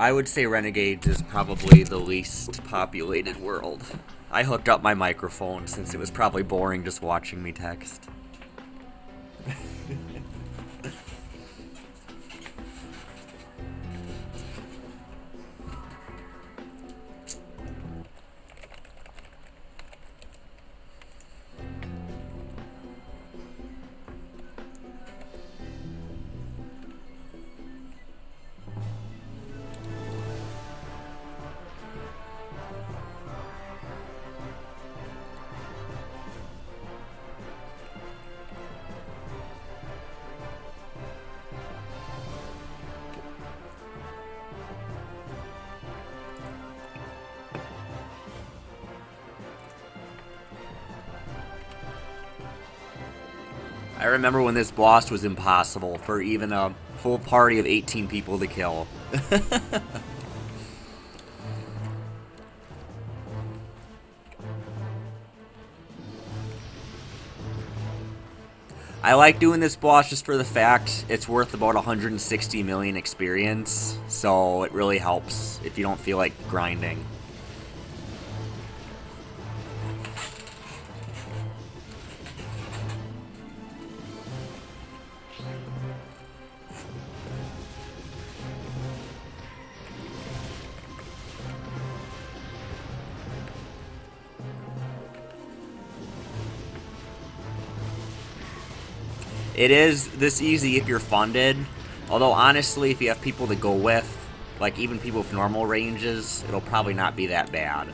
I would say Renegades is probably the least populated world. I hooked up my microphone since it was probably boring just watching me text. I remember when this boss was impossible for even a full party of 18 people to kill. I like doing this boss just for the fact it's worth about 160 million experience, so it really helps if you don't feel like grinding. It is this easy if you're funded, although honestly if you have people to go with, like even people with normal ranges, it'll probably not be that bad.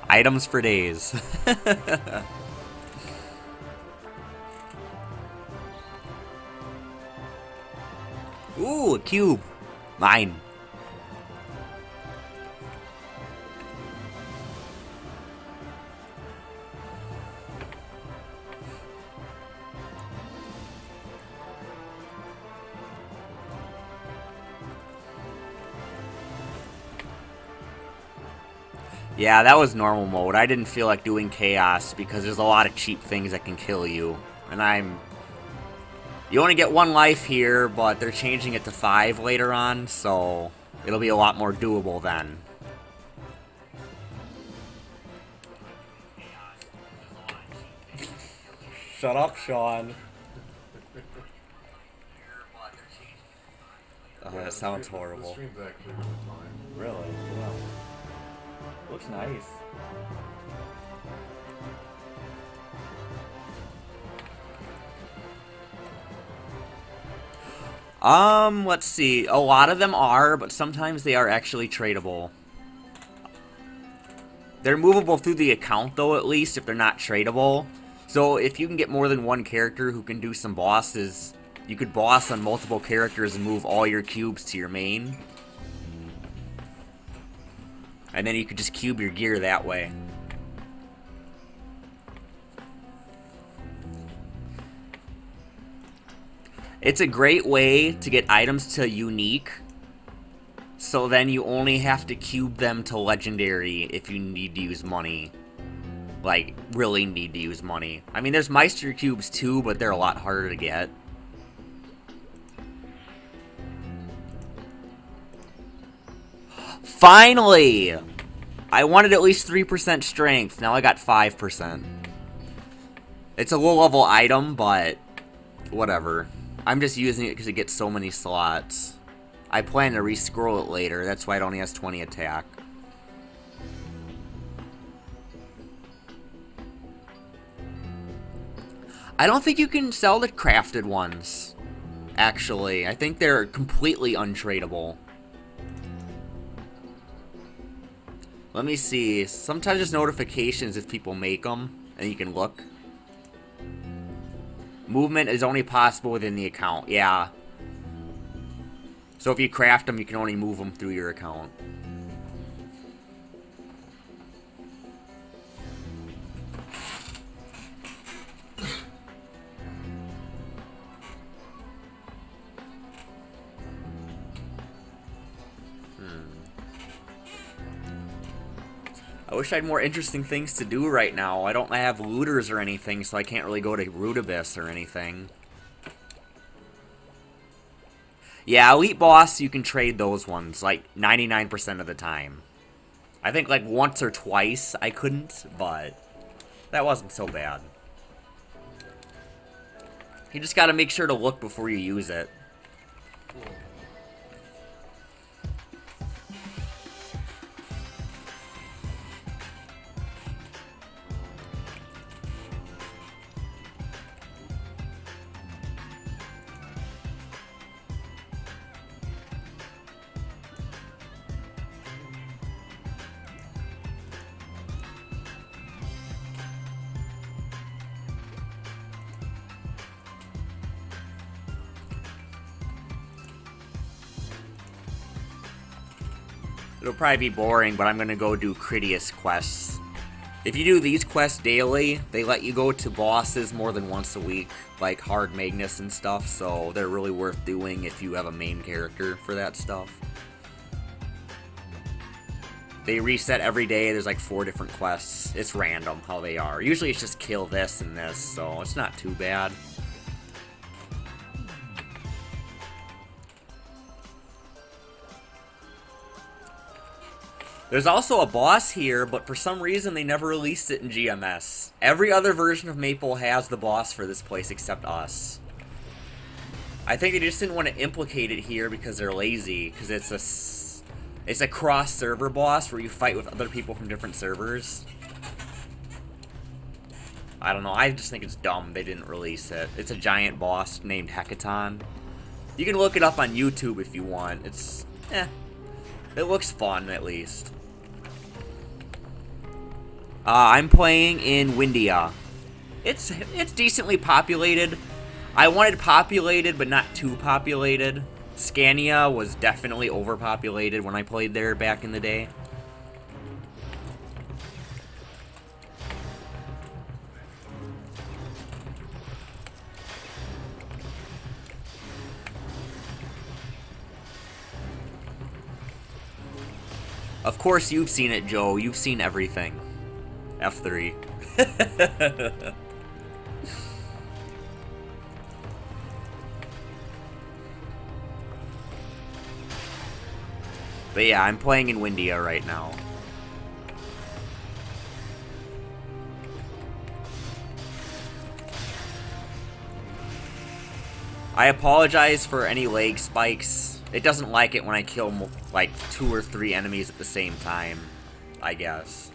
Items for days. Ooh, a cube. Mine. Yeah, that was normal mode. I didn't feel like doing chaos because there's a lot of cheap things that can kill you. And you only get one life here, but they're changing it to 5 later on, so it'll be a lot more doable then. Shut up, Sean. Oh, that sounds horrible. The stream's actually really fine. Really? Yeah. Looks nice. Let's see. A lot of them are, but sometimes they are actually tradable. They're movable through the account, though, at least, if they're not tradable. So if you can get more than one character who can do some bosses, you could boss on multiple characters and move all your cubes to your main. And then you could just cube your gear that way. It's a great way to get items to unique, so then you only have to cube them to legendary if you need to use money. Like, really need to use money. I mean, there's Meister cubes too, but they're a lot harder to get. Finally! I wanted at least 3% strength, now I got 5%. It's a low-level item, but whatever. I'm just using it because it gets so many slots. I plan to re-scroll it later, that's why it only has 20 attack. I don't think you can sell the crafted ones, actually. I think they're completely untradeable. Let me see. Sometimes there's notifications if people make them, and you can look. Movement is only possible within the account, yeah. So if you craft them, you can only move them through your account. I wish I had more interesting things to do right now. I don't have looters or anything, so I can't really go to Root Abyss or anything. Yeah, Elite Boss, you can trade those ones, like, 99% of the time. I think, like, once or twice I couldn't, but that wasn't so bad. You just gotta make sure to look before you use it. It'll probably be boring, but I'm gonna go do Critias quests. If you do these quests daily, they let you go to bosses more than once a week, like Hard Magnus and stuff, so they're really worth doing if you have a main character for that stuff. They reset every day, there's like 4 different quests. It's random how they are. Usually it's just kill this and this, so it's not too bad. There's also a boss here, but for some reason they never released it in GMS. Every other version of Maple has the boss for this place except us. I think they just didn't want to implicate it here because they're lazy, because it's a cross-server boss where you fight with other people from different servers. I don't know, I just think it's dumb they didn't release it. It's a giant boss named Hecaton. You can look it up on YouTube if you want. It's, it looks fun, at least. I'm playing in Windia. It's decently populated. I wanted populated, but not too populated. Scania was definitely overpopulated when I played there back in the day. Of course you've seen it, Joe. You've seen everything. F3. But yeah, I'm playing in Windia right now. I apologize for any lag spikes. It doesn't like it when I kill like 2 or 3 enemies at the same time, I guess.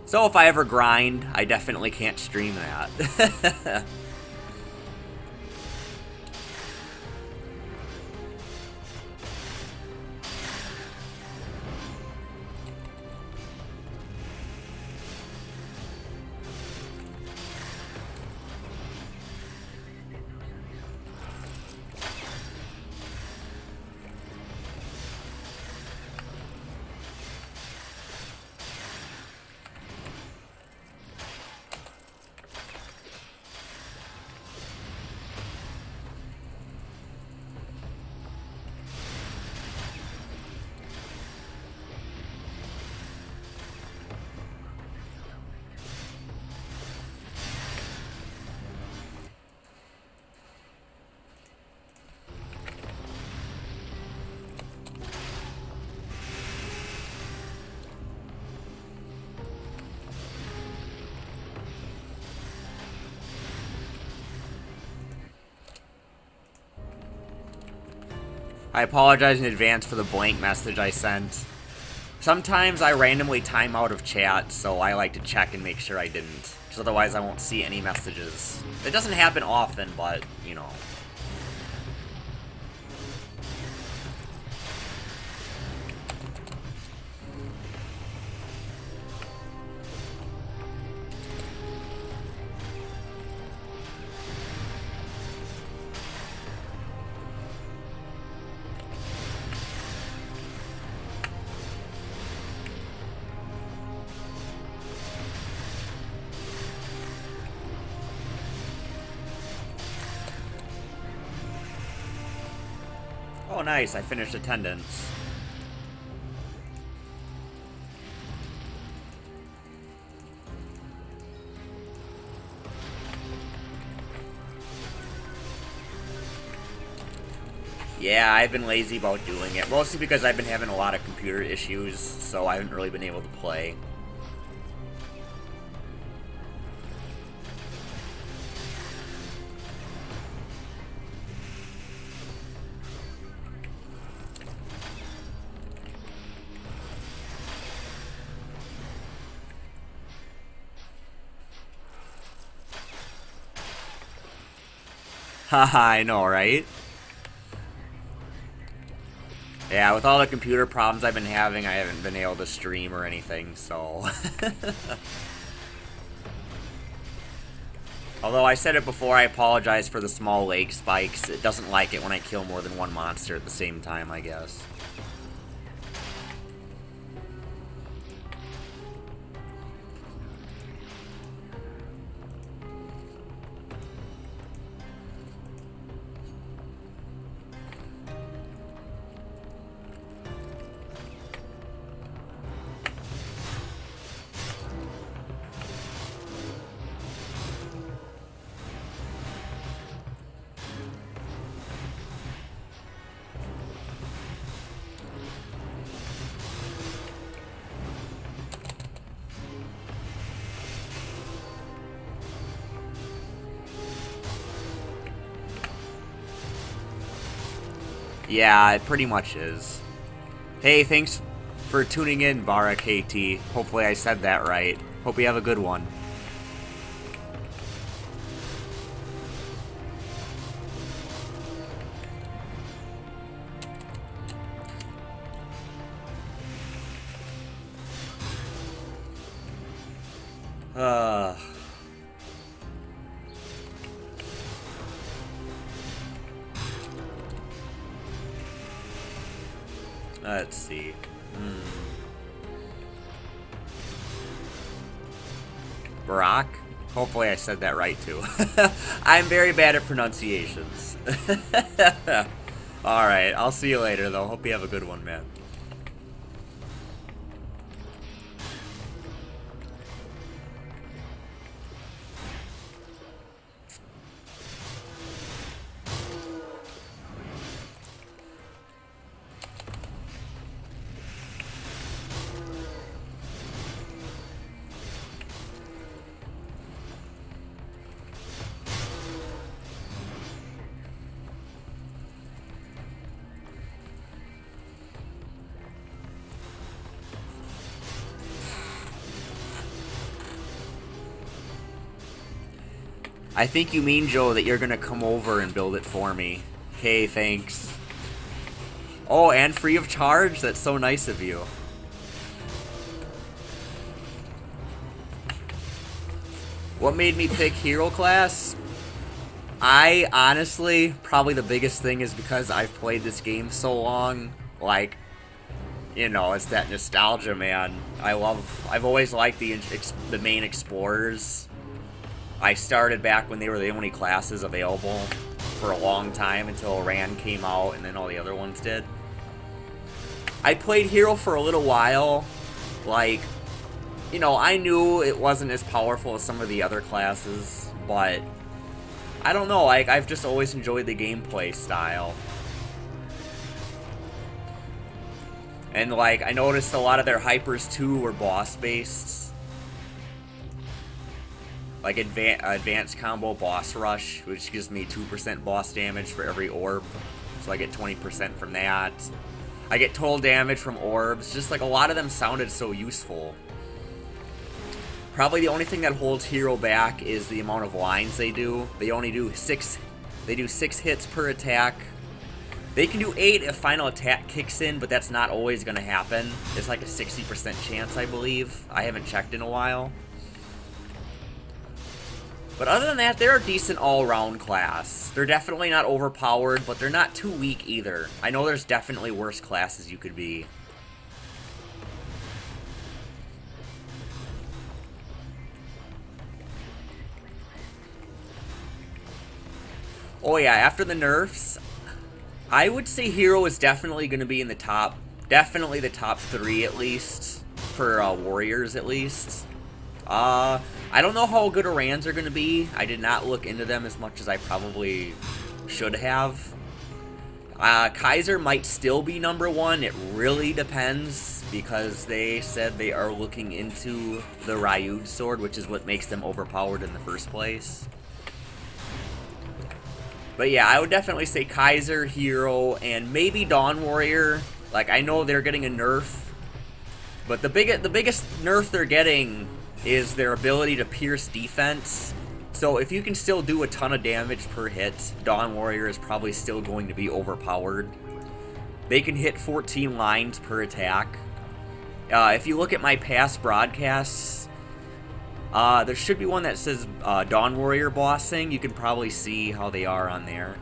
So if I ever grind, I definitely can't stream that. I apologize in advance for the blank message I sent. Sometimes I randomly time out of chat, so I like to check and make sure I didn't. Because otherwise I won't see any messages. It doesn't happen often, but, you know. Oh, nice. I finished attendance. Yeah, I've been lazy about doing it, mostly because I've been having a lot of computer issues, so I haven't really been able to play. Haha, I know, right? Yeah, with all the computer problems I've been having, I haven't been able to stream or anything, so... Although I said it before, I apologize for the small leg spikes. It doesn't like it when I kill more than one monster at the same time, I guess. Yeah, it pretty much is. Hey, thanks for tuning in, Vara KT. Hopefully I said that right. Hope you have a good one. Let's see. Barack? Hopefully I said that right too. I'm very bad at pronunciations. Alright, I'll see you later though. Hope you have a good one, man. I think you mean, Joe, that you're gonna come over and build it for me. Okay, thanks. Oh, and free of charge? That's so nice of you. What made me pick hero class? I honestly, probably the biggest thing is because I've played this game so long. Like, you know, it's that nostalgia, man. I've always liked the main explorers. I started back when they were the only classes available for a long time until Rand came out and then all the other ones did. I played hero for a little while. Like, you know, I knew it wasn't as powerful as some of the other classes, but I don't know, like, I've just always enjoyed the gameplay style. And, like, I noticed a lot of their hypers, too, were boss-based. Like, advanced combo boss rush, which gives me 2% boss damage for every orb. So I get 20% from that. I get total damage from orbs. Just, like, a lot of them sounded so useful. Probably the only thing that holds hero back is the amount of lines they do. They only do 6. They do 6 hits per attack. They can do 8 if final attack kicks in, but that's not always going to happen. It's like a 60% chance, I believe. I haven't checked in a while. But other than that, they're a decent all-around class. They're definitely not overpowered, but they're not too weak either. I know there's definitely worse classes you could be. Oh yeah, after the nerfs, I would say hero is definitely going to be in the top, definitely the top 3 at least, for warriors at least. I don't know how good Arans are going to be. I did not look into them as much as I probably should have. Kaiser might still be number 1. It really depends, because they said they are looking into the Ryuj sword, which is what makes them overpowered in the first place. But yeah, I would definitely say Kaiser, Hero, and maybe Dawn Warrior. Like, I know they're getting a nerf, but the biggest nerf they're getting is their ability to pierce defense. So if you can still do a ton of damage per hit, Dawn Warrior is probably still going to be overpowered. They can hit 14 lines per attack. If you look at my past broadcasts, there should be one that says Dawn Warrior bossing. You can probably see how they are on there.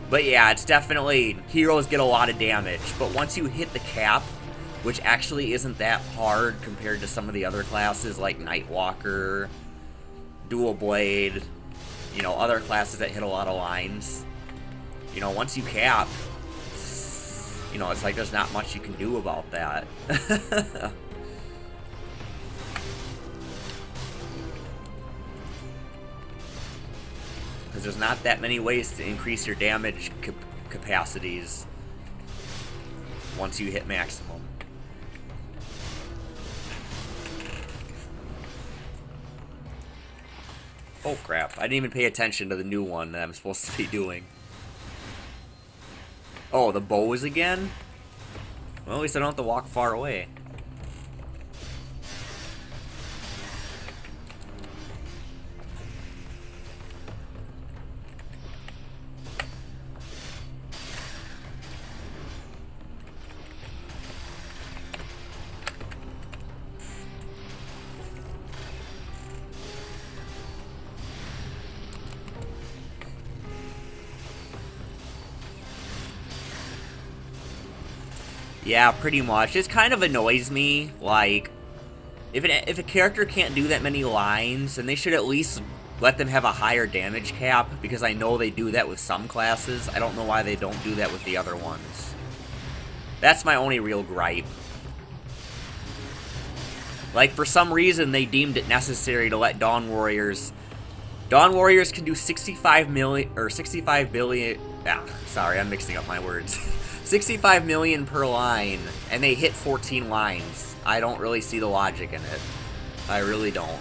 But yeah, it's definitely, heroes get a lot of damage, but once you hit the cap, which actually isn't that hard compared to some of the other classes like Nightwalker, Dual Blade, you know, other classes that hit a lot of lines. You know, once you cap, you know, it's like there's not much you can do about that. Because there's not that many ways to increase your damage capacities once you hit maximum. Oh crap, I didn't even pay attention to the new one that I'm supposed to be doing. Oh, the bows again? Well, at least I don't have to walk far away. Yeah, pretty much. It kind of annoys me, like, if a character can't do that many lines, then they should at least let them have a higher damage cap, because I know they do that with some classes. I don't know why they don't do that with the other ones. That's my only real gripe. Like, for some reason, they deemed it necessary to let Dawn Warriors... Dawn Warriors can do 65 million, or 65 billion... Ah, sorry, I'm mixing up my words. 65 million per line, and they hit 14 lines. I don't really see the logic in it. I really don't.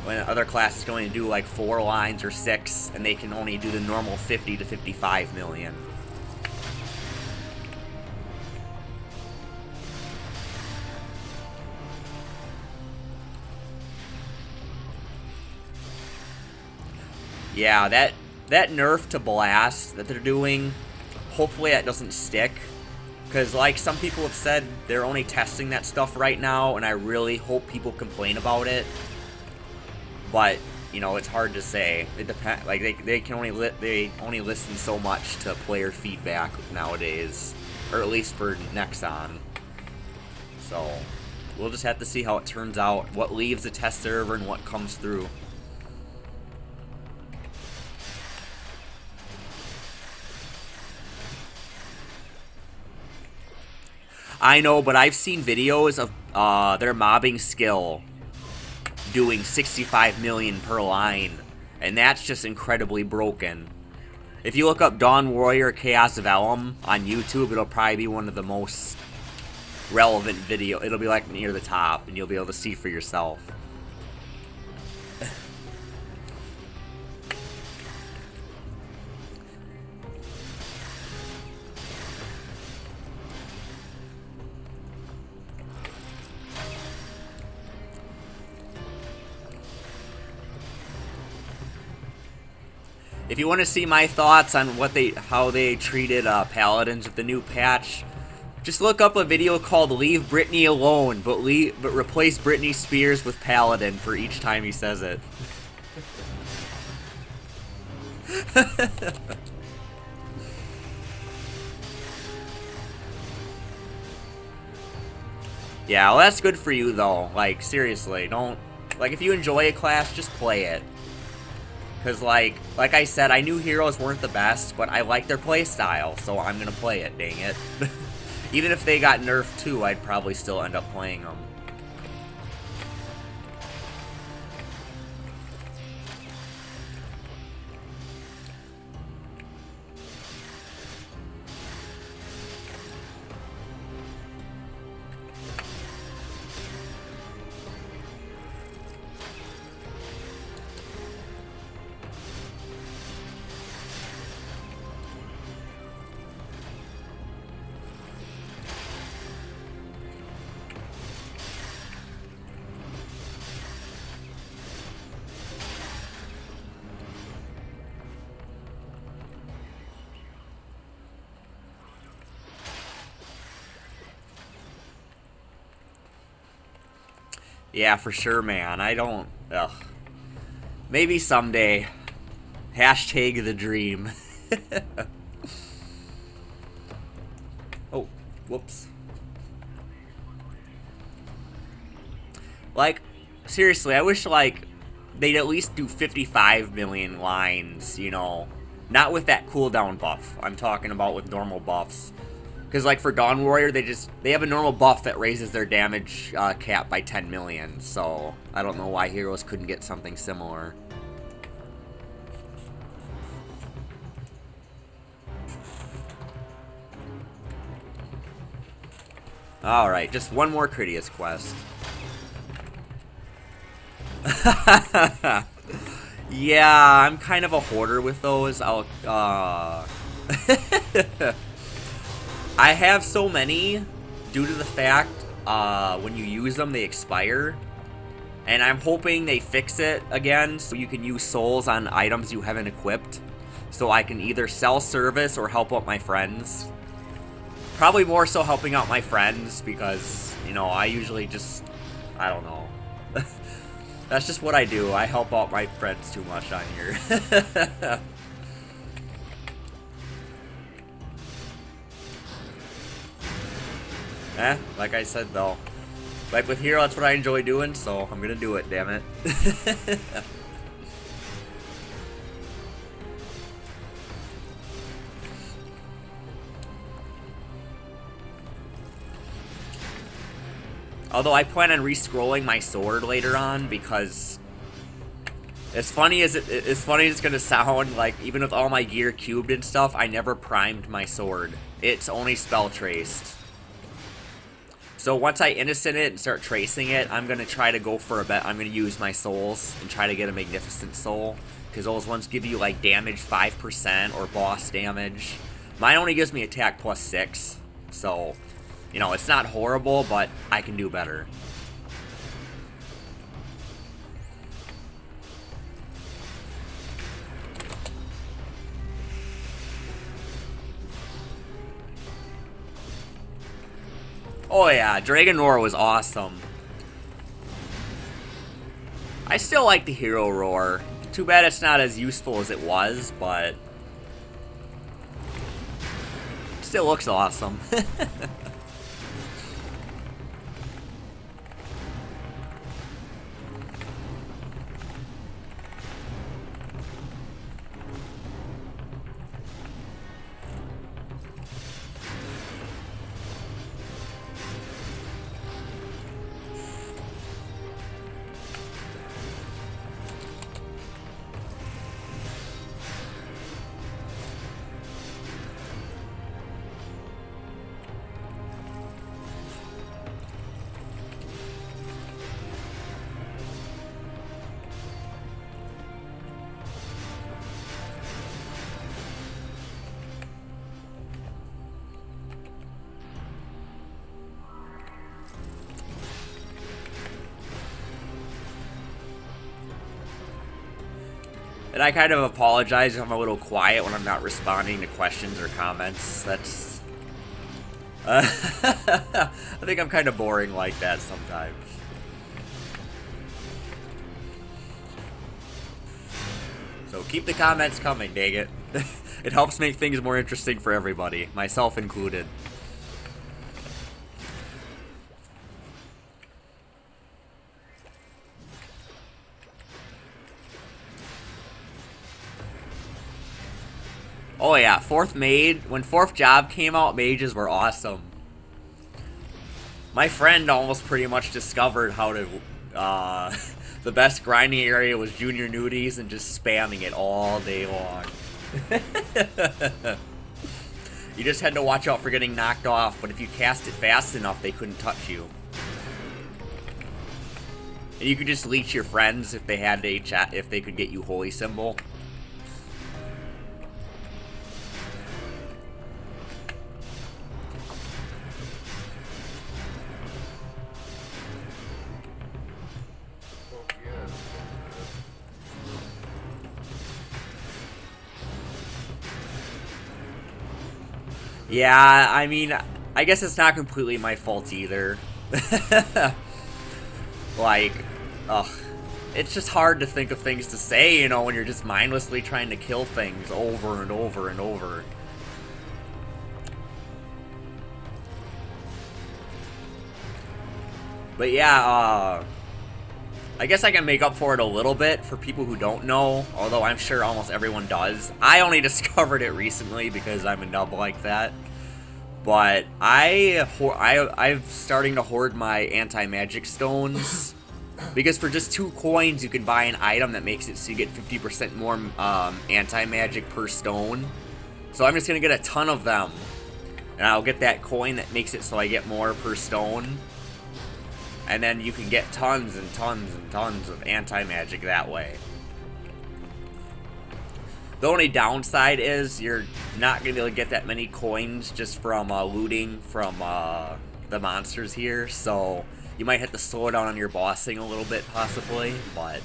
When other classes can only do like 4 lines or 6, and they can only do the normal 50 to 55 million. Yeah, that nerf to Blast that they're doing, hopefully that doesn't stick, because like some people have said, they're only testing that stuff right now, and I really hope people complain about it. But you know, it's hard to say. It depends. Like they can only listen so much to player feedback nowadays, or at least for Nexon. So we'll just have to see how it turns out, what leaves the test server and what comes through. I know, but I've seen videos of their mobbing skill doing 65 million per line, and that's just incredibly broken. If you look up Dawn Warrior Chaos Vellum on YouTube, it'll probably be one of the most relevant video. It'll be like near the top, and you'll be able to see for yourself. If you want to see my thoughts on how they treated Paladins with the new patch, just look up a video called "Leave Britney Alone," but replace Britney Spears with Paladin for each time he says it. Yeah, well, that's good for you though. Like, seriously, don't, like, if you enjoy a class, just play it. Because, like I said, I knew heroes weren't the best, but I like their playstyle, so I'm going to play it, dang it. Even if they got nerfed too, I'd probably still end up playing them. Yeah, for sure, man. I don't... Ugh. Maybe someday. Hashtag the dream. Oh, whoops. Like, seriously, I wish, like, they'd at least do 55 million lines, you know. Not with that cooldown buff. I'm talking about with normal buffs. Because, like, for Dawn Warrior, they have a normal buff that raises their damage cap by 10 million. So, I don't know why heroes couldn't get something similar. Alright, just one more Critias quest. Yeah, I'm kind of a hoarder with those. I have so many due to the fact when you use them they expire, and I'm hoping they fix it again so you can use souls on items you haven't equipped, so I can either sell service or help out my friends. Probably more so helping out my friends because, you know, I usually just, I don't know. That's just what I do. I help out my friends too much on here. Like I said though. Like with Hero, that's what I enjoy doing, so I'm gonna do it, damn it. Although I plan on re-scrolling my sword later on because as funny as it's gonna sound, like even with all my gear cubed and stuff, I never primed my sword. It's only spell traced. So once I innocent it and start tracing it, I'm gonna try to go for a bet. I'm gonna use my souls and try to get a magnificent soul because those ones give you like damage 5% or boss damage. Mine only gives me attack plus 6, so. You know, it's not horrible, but I can do better. Oh yeah, Dragon Roar was awesome. I still like the Hero Roar. Too bad it's not as useful as it was, but still looks awesome. And I kind of apologize if I'm a little quiet when I'm not responding to questions or comments. That's... I think I'm kind of boring like that sometimes. So keep the comments coming, dang it. It helps make things more interesting for everybody, myself included. Oh yeah, when 4th job came out, mages were awesome. My friend almost pretty much discovered how to, the best grinding area was Junior Nudies and just spamming it all day long. You just had to watch out for getting knocked off, but if you cast it fast enough, they couldn't touch you. And you could just leech your friends if they had a chat, if they could get you Holy Symbol. Yeah, I mean, I guess it's not completely my fault either. Like, ugh. It's just hard to think of things to say, you know, when you're just mindlessly trying to kill things over and over and over. But yeah, I guess I can make up for it a little bit for people who don't know, although I'm sure almost everyone does. I only discovered it recently because I'm a nub like that. But I'm starting to hoard my anti-magic stones. Because for just 2 coins, you can buy an item that makes it so you get 50% more anti-magic per stone. So I'm just going to get a ton of them. And I'll get that coin that makes it so I get more per stone. And then you can get tons and tons and tons of anti-magic that way. The only downside is you're not going to be able to get that many coins just from looting from the monsters here. So you might have to slow down on your bossing a little bit, possibly. But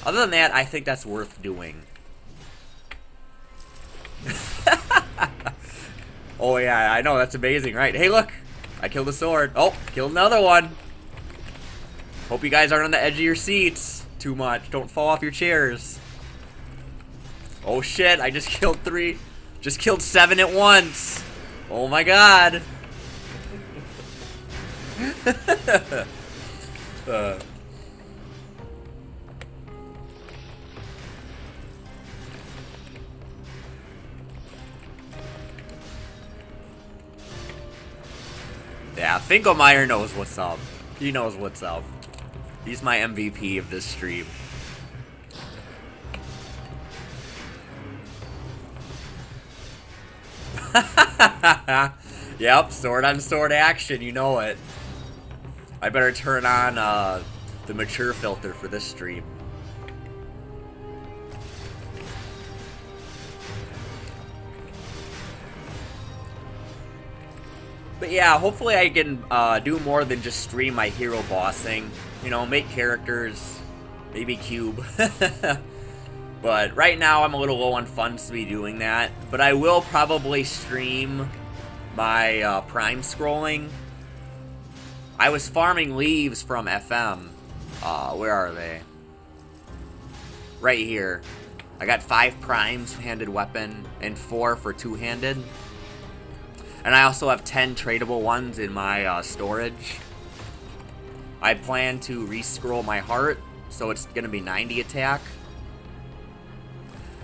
other than that, I think that's worth doing. Oh yeah, I know, that's amazing, right? Hey look, I killed a sword. Oh, killed another one. Hope you guys aren't on the edge of your seats too much. Don't fall off your chairs. Oh shit, I just killed 3. Just killed 7 at once. Oh my god. Yeah, Finkelmeyer knows what's up. He knows what's up. He's my MVP of this stream. Yep, sword on sword action, you know it. I better turn on the mature filter for this stream. But yeah, hopefully I can do more than just stream my hero bossing. You know, make characters, maybe cube. But right now I'm a little low on funds to be doing that. But I will probably stream my prime scrolling. I was farming leaves from FM. Where are they? Right here. I got 5 primes handed weapon and 4 for two-handed. And I also have 10 tradable ones in my storage. I plan to re-scroll my heart, so it's going to be 90 attack.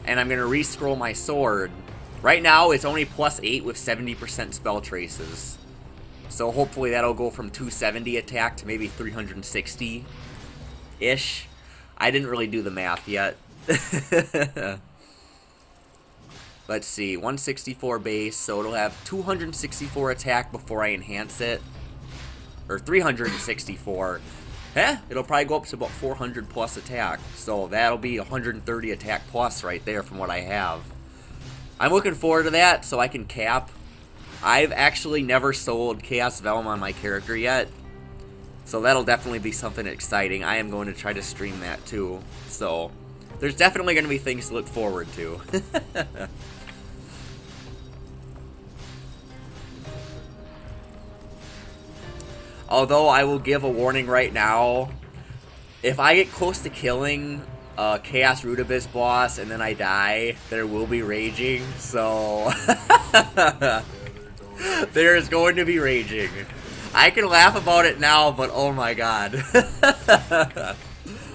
And I'm going to re-scroll my sword. Right now, it's only +8 with 70% spell traces. So hopefully that'll go from 270 attack to maybe 360-ish. I didn't really do the math yet. Let's see, 164 base, so it'll have 264 attack before I enhance it. Or 364. It'll probably go up to about 400 plus attack. So that'll be 130 attack plus right there from what I have. I'm looking forward to that so I can cap. I've actually never sold Chaos Velm on my character yet. So that'll definitely be something exciting. I am going to try to stream that too. So there's definitely going to be things to look forward to. Although I will give a warning right now, if I get close to killing a Chaos Rudibus boss and then I die, there will be raging, so there's going to be raging. I can laugh about it now, but oh my god.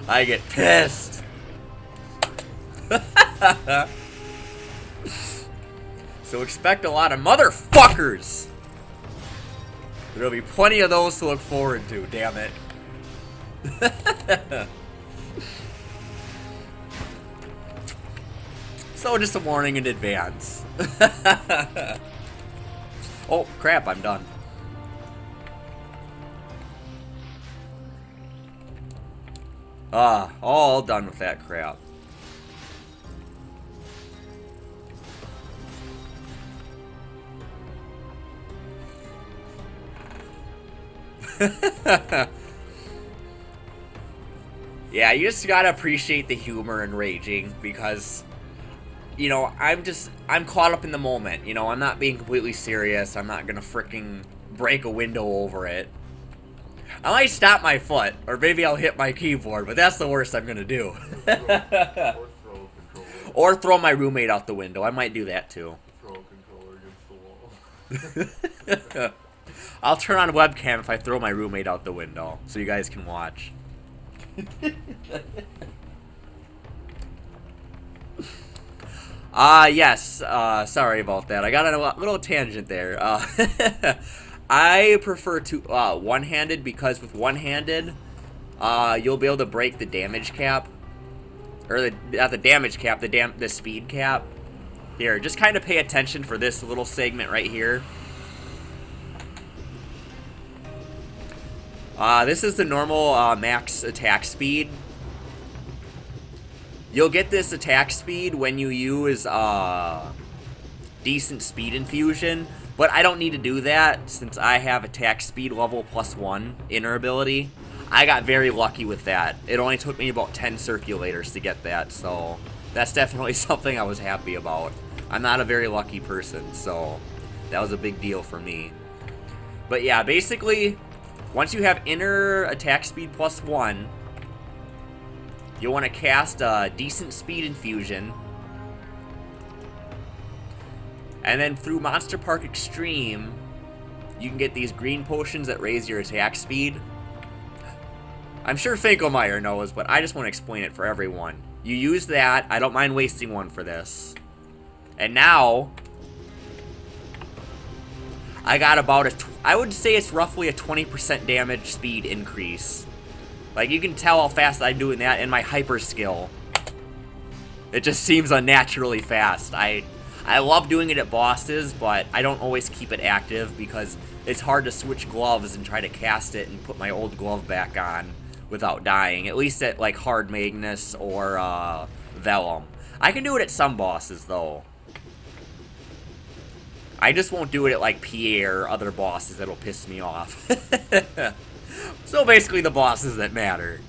I get pissed. So expect a lot of motherfuckers. There'll be plenty of those to look forward to, damn it. So just a warning in advance. Oh, crap, I'm done. All done with that crap. Yeah, you just gotta appreciate the humor in raging because, you know, I'm caught up in the moment. You know, I'm not being completely serious. I'm not gonna fricking break a window over it. I might stop my foot, or maybe I'll hit my keyboard, but that's the worst I'm gonna do. Or throw a controller. Or throw my roommate out the window. I might do that too. Throw a controller against the wall. I'll turn on webcam if I throw my roommate out the window, so you guys can watch. Yes, sorry about that. I got on a little tangent there. I prefer to one-handed because with one-handed, you'll be able to break the damage cap. Or not the damage cap, the speed cap. Here, just kind of pay attention for this little segment right here. This is the normal max attack speed. You'll get this attack speed when you use decent speed infusion, but I don't need to do that since I have attack speed level +1 inner ability. I got very lucky with that. It only took me about 10 circulators to get that, so that's definitely something I was happy about. I'm not a very lucky person, so that was a big deal for me. But yeah, basically, once you have inner attack speed +1, you'll want to cast a decent speed infusion. And then through Monster Park Extreme, you can get these green potions that raise your attack speed. I'm sure Finkelmeyer knows, but I just want to explain it for everyone. You use that. I don't mind wasting one for this. And now, I got about I would say it's roughly a 20% damage speed increase. Like, you can tell how fast I'm doing that in my hyper skill. It just seems unnaturally fast. I love doing it at bosses, but I don't always keep it active because it's hard to switch gloves and try to cast it and put my old glove back on without dying. At least at, like, Hard Magnus or Vellum. I can do it at some bosses, though. I just won't do it at, like, Pierre or other bosses that'll piss me off. So basically the bosses that matter.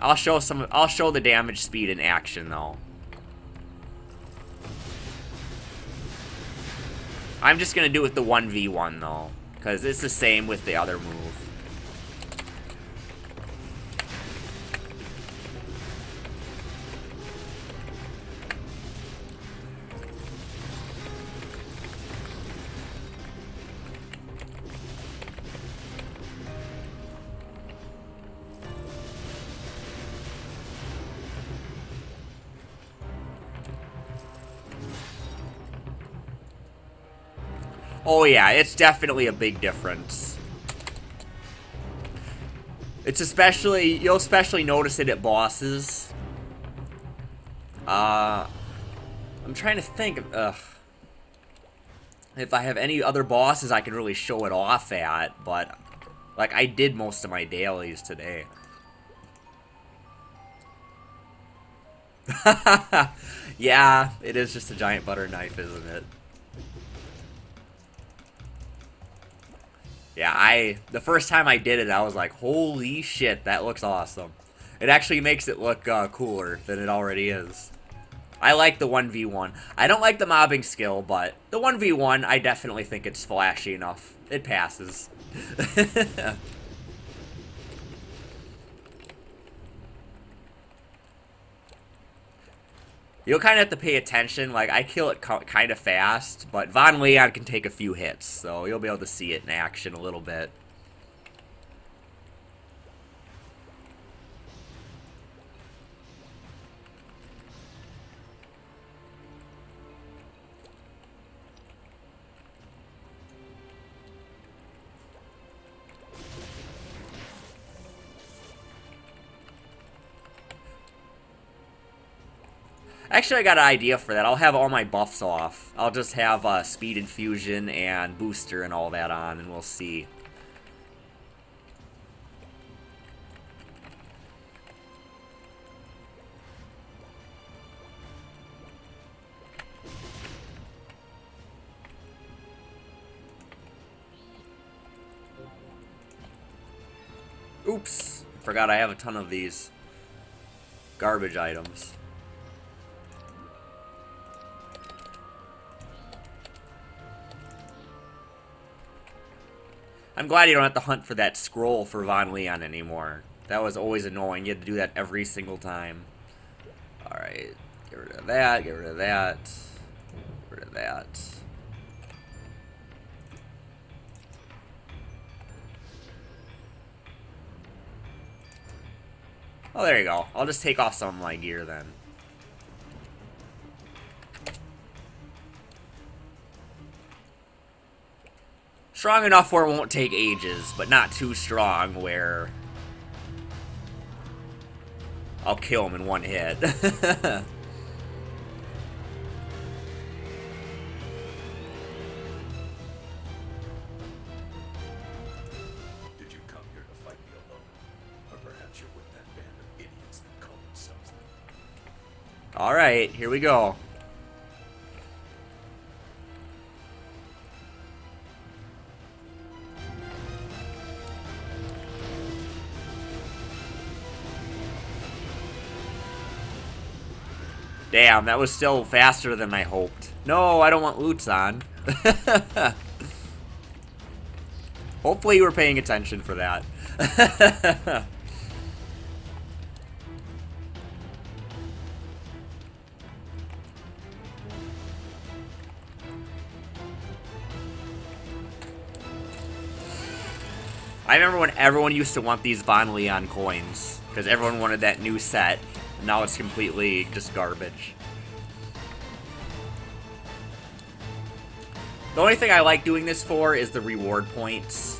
I'll show the damage speed in action though. I'm just gonna do it with the 1v1 though, because it's the same with the other move. Oh yeah, it's definitely a big difference. It's you'll especially notice it at bosses. I'm trying to think of, if I have any other bosses I can really show it off at, but, like, I did most of my dailies today. Yeah, it is just a giant butter knife, isn't it? Yeah, the first time I did it, I was like, holy shit, that looks awesome. It actually makes it look cooler than it already is. I like the 1v1. I don't like the mobbing skill, but the 1v1, I definitely think it's flashy enough. It passes. You'll kind of have to pay attention. Like, I kill it kind of fast, but Von Leon can take a few hits, so you'll be able to see it in action a little bit. Actually, I got an idea for that. I'll have all my buffs off. I'll just have speed infusion and booster and all that on, and we'll see. Oops. Forgot I have a ton of these garbage items. I'm glad you don't have to hunt for that scroll for Von Leon anymore. That was always annoying. You had to do that every single time. Alright. Get rid of that. Get rid of that. Get rid of that. Oh, there you go. I'll just take off some of my gear then. Strong enough where it won't take ages, but not too strong where I'll kill him in one hit. Did you come here to fight me alone? Or perhaps you're with that band of idiots that call themselves the... Alright, here we go. Damn, that was still faster than I hoped. No, I don't want Lutz on. Hopefully you were paying attention for that. I remember when everyone used to want these Von Leon coins, because everyone wanted that new set. Now it's completely just garbage. The only thing I like doing this for is the reward points.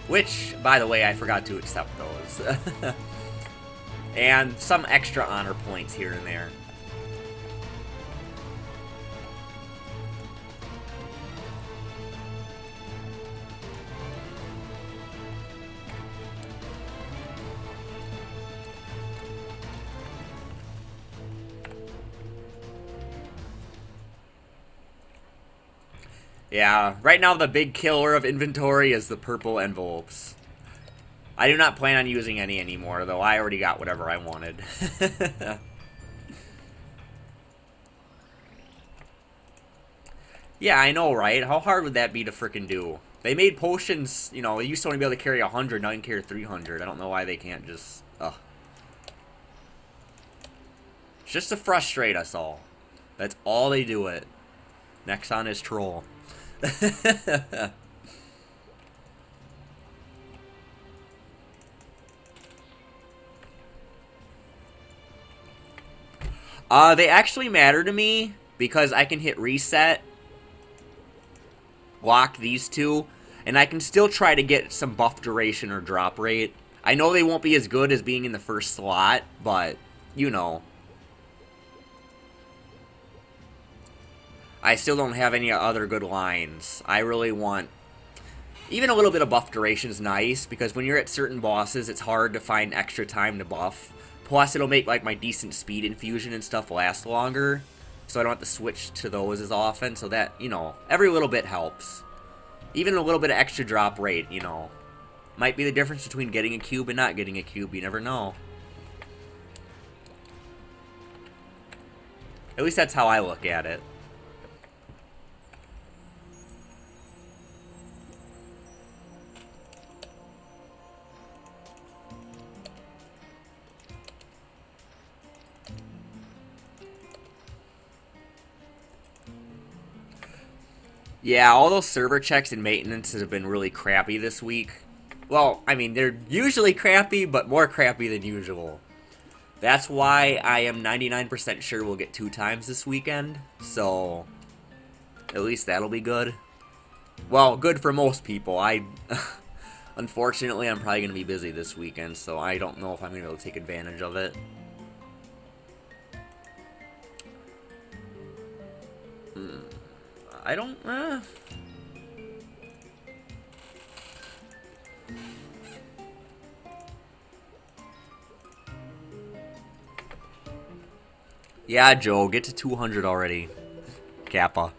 Which, by the way, I forgot to accept those. And some extra honor points here and there. Yeah, right now the big killer of inventory is the purple envelopes. I do not plan on using any anymore, though I already got whatever I wanted. Yeah, I know, right? How hard would that be to frickin' do? They made potions, you know, they used to only be able to carry 100, now you can carry 300. I don't know why they can't just... Ugh. It's just to frustrate us all. That's all they do it. Nexon is troll. They actually matter to me because I can hit reset, lock these two, and I can still try to get some buff duration or drop rate. I know they won't be as good as being in the first slot, but, you know. I still don't have any other good lines. I really want... Even a little bit of buff duration is nice, because when you're at certain bosses, it's hard to find extra time to buff. Plus, it'll make, like, my decent speed infusion and stuff last longer, so I don't have to switch to those as often, so that, you know, every little bit helps. Even a little bit of extra drop rate, you know, might be the difference between getting a cube and not getting a cube. You never know. At least that's how I look at it. Yeah, all those server checks and maintenance have been really crappy this week. Well, I mean, they're usually crappy, but more crappy than usual. That's why I am 99% sure we'll get 2 times this weekend, so at least that'll be good. Well, good for most people. Unfortunately, I'm probably going to be busy this weekend, so I don't know if I'm going to be able to take advantage of it. I don't, Yeah, Joe, get to 200 already. Kappa.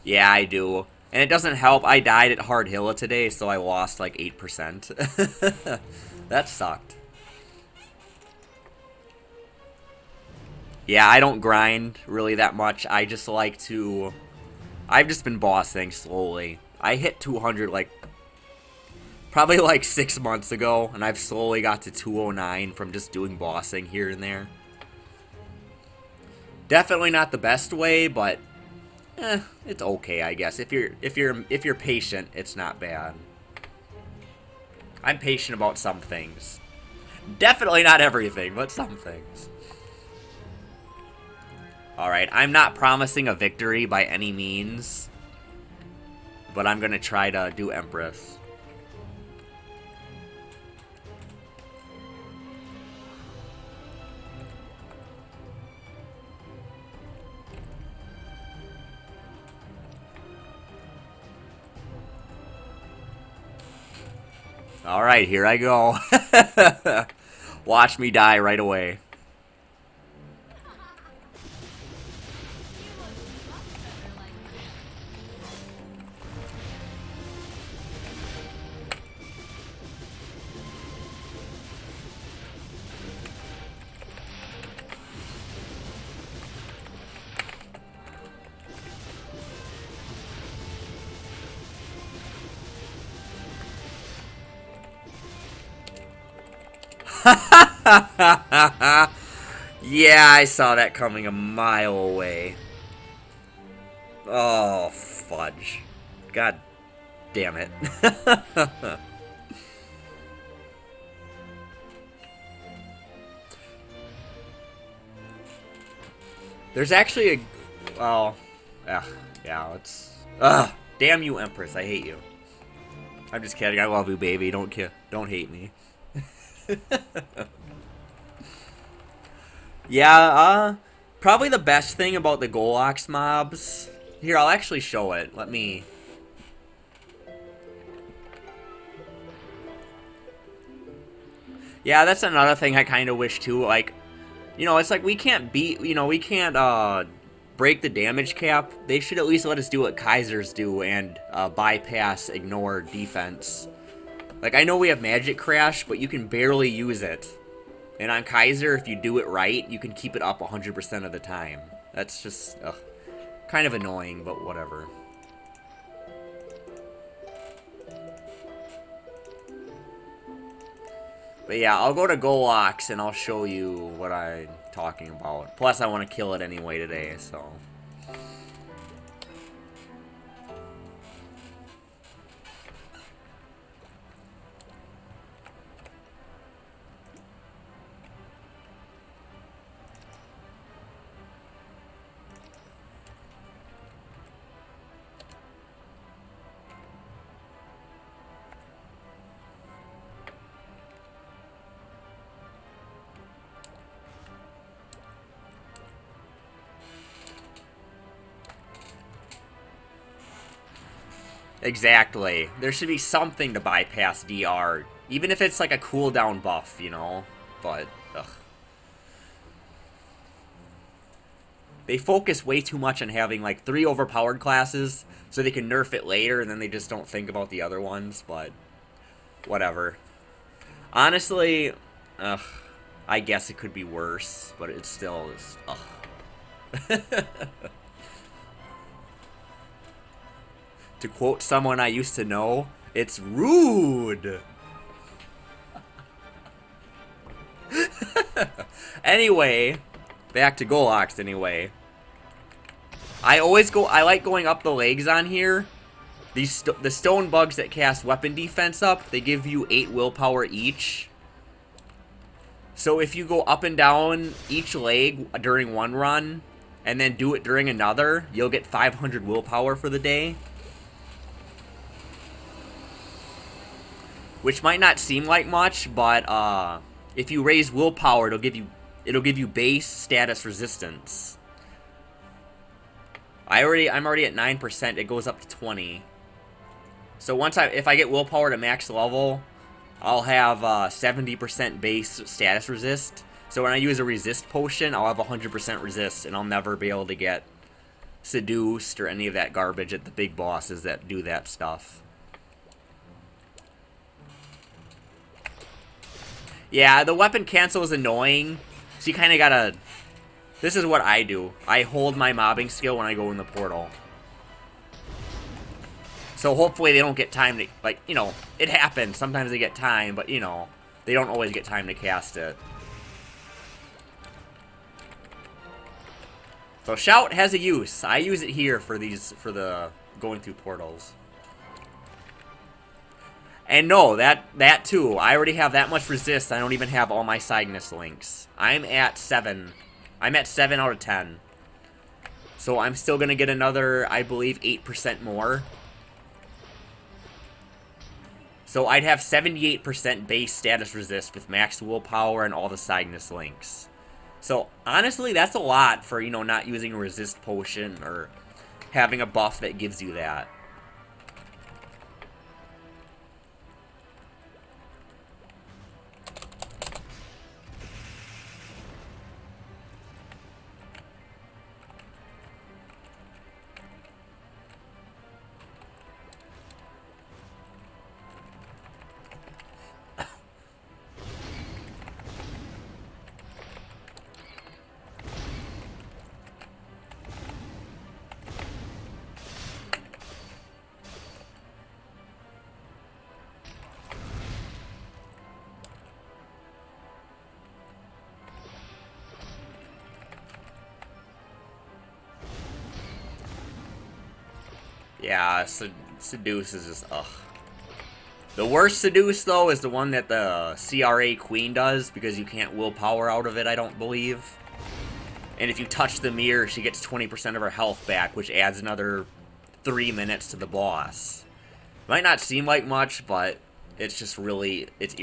Yeah, I do. And it doesn't help, I died at Hardhilla today, so I lost like 8%. That sucked. Yeah, I don't grind really that much. I just like to... I've just been bossing slowly. I hit 200 like... probably like 6 months ago, and I've slowly got to 209 from just doing bossing here and there. Definitely not the best way, but it's okay, I guess. If you're patient, it's not bad. I'm patient about some things. Definitely not everything, but some things. Alright, I'm not promising a victory by any means, but I'm gonna try to do Empress. Alright, here I go. Watch me die right away. Yeah, I saw that coming a mile away. Oh, fudge. God damn it. There's actually a... well... yeah, it's... Ugh. Damn you, Empress. I hate you. I'm just kidding. I love you, baby. Don't hate me. Yeah, probably the best thing about the Golox mobs... Here, I'll actually show it. Let me... Yeah, that's another thing I kind of wish, too. Like, you know, it's like we can't beat... You know, we can't, break the damage cap. They should at least let us do what Kaisers do and, bypass, ignore defense. Like, I know we have Magic Crash, but you can barely use it. And on Kaiser, if you do it right, you can keep it up 100% of the time. That's just kind of annoying, but whatever. But yeah, I'll go to Golox and I'll show you what I'm talking about. Plus, I want to kill it anyway today, so... Exactly. There should be something to bypass DR. Even if it's like a cooldown buff, you know? But, ugh. They focus way too much on having like 3 overpowered classes so they can nerf it later and then they just don't think about the other ones, but whatever. Honestly, ugh, I guess it could be worse, but it still is, ugh. To quote someone I used to know, it's rude. Anyway, back to Golox anyway. I like going up the legs on here. The stone bugs that cast weapon defense up, they give you 8 willpower each. So if you go up and down each leg during one run, and then do it during another, you'll get 500 willpower for the day. Which might not seem like much, but if you raise willpower, it'll give you base status resistance. I'm already at 9%. It goes up to 20. So if I get willpower to max level, I'll have 70% base status resist. So when I use a resist potion, I'll have 100% resist, and I'll never be able to get seduced or any of that garbage at the big bosses that do that stuff. Yeah, the weapon cancel is annoying, so you kind of gotta This is what I do. I hold my mobbing skill when I go in the portal. So hopefully they don't get time to, like, you know, it happens. Sometimes they get time, but, you know, they don't always get time to cast it. So Shout has a use. I use it here for these, for the going through portals. And no, that too. I already have that much resist. I don't even have all my Cygnus links. I'm at 7. I'm at 7 out of 10. So I'm still going to get another, I believe, 8% more. So I'd have 78% base status resist with max willpower and all the Cygnus links. So honestly, that's a lot for, you know, not using a resist potion or having a buff that gives you that. Yeah, Seduce is just, ugh. The worst Seduce, though, is the one that the CRA Queen does, because you can't willpower out of it, I don't believe. And if you touch the mirror, she gets 20% of her health back, which adds another 3 minutes to the boss. Might not seem like much, but it's just really, it's